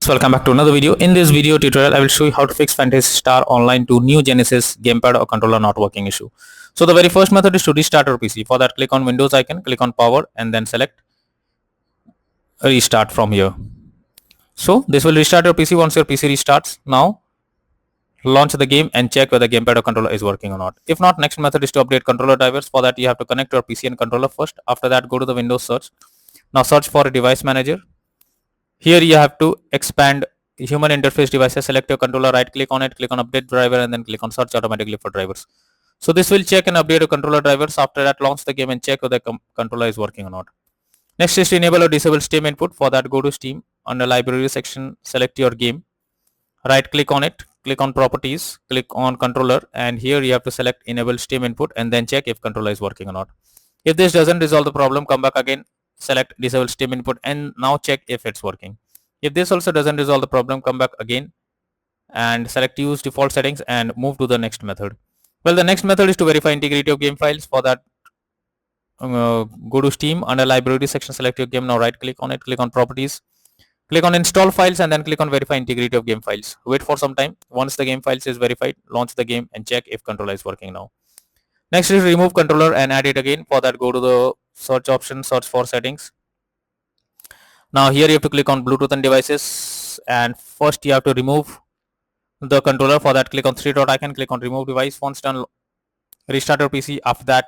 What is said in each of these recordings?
Welcome back to another video. In this video tutorial, I will show you how to fix Phantasy Star Online to new Genesis gamepad or controller not working issue. So the very first method is to restart your PC. For that, click on Windows icon, click on power and then select restart from here. So this will restart your PC once your PC restarts. Now launch the game and check whether gamepad or controller is working or not. If not, next method is to update controller drivers. For that, you have to connect your PC and controller first. After that, go to the Windows search. Now search for a device manager. Here you have to expand human interface devices, select your controller, right click on it, click on update driver and then click on search automatically for drivers. So this will check and update your controller drivers. After that, launch the game and check whether the controller is working or not. Next is to enable or disable Steam input. For that, go to Steam. Under library section, select your game, right click on it, click on properties, click on controller, and here you have to select enable Steam input and then check if controller is working or not. If this doesn't resolve the problem, come back again, select disable Steam input and now check if it's working. If this also doesn't resolve the problem, come back again and select use default settings and move to the next method. Well, the next method is to verify integrity of game files. For that, go to Steam, under library section, select your game. Now right click on it, click on properties, click on install files and then click on verify integrity of game files. Wait for some time. Once the game files is verified, launch the game and check if controller is working now. Next is remove controller and add it again. For that, go to the search option, search for settings. Now here you have to click on Bluetooth and devices, and first you have to remove the controller. For that, click on three dot icon, click on remove device. Once done, restart your PC. After that,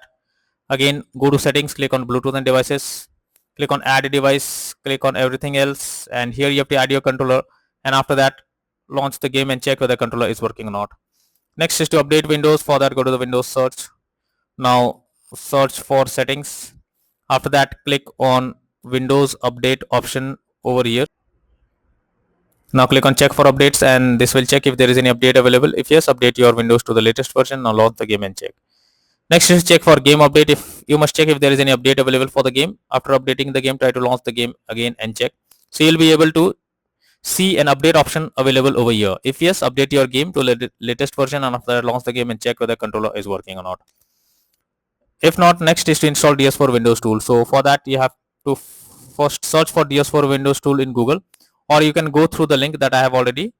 again go to settings, click on Bluetooth and devices, click on add a device, click on everything else, and here you have to add your controller, and after that launch the game and check whether the controller is working or not. Next is to update Windows. For that, go to the Windows search. Now search for settings. After that, click on Windows update option over here. Now click on check for updates and this will check if there is any update available. If yes, update your Windows to the latest version. Now launch the game and check. Next is check for game update. If you must check if there is any update available for the game. After updating the game, try to launch the game again and check. So you'll be able to see an update option available over here. If yes, update your game to latest version and after that launch the game and check whether the controller is working or not. If not, next is to install DS4 Windows tool. So for that, you have to first search for DS4 Windows tool in Google, or you can go through the link that I have already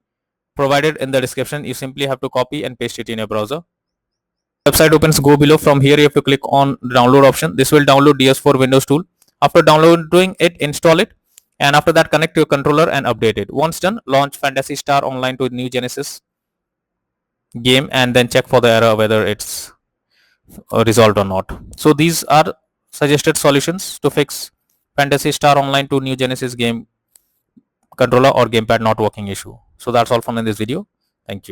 provided in the description. You simply have to copy and paste it in your browser. Website opens, go below. From here you have to click on the download option. This will download DS4 Windows tool. After downloading it, install it, and after that connect your controller and update it. Once done, launch Phantasy Star Online to new Genesis game and then check for the error whether it's resolved or not. So these are suggested solutions to fix Phantasy Star Online to new Genesis game controller or gamepad not working issue. So that's all from in this video. Thank you.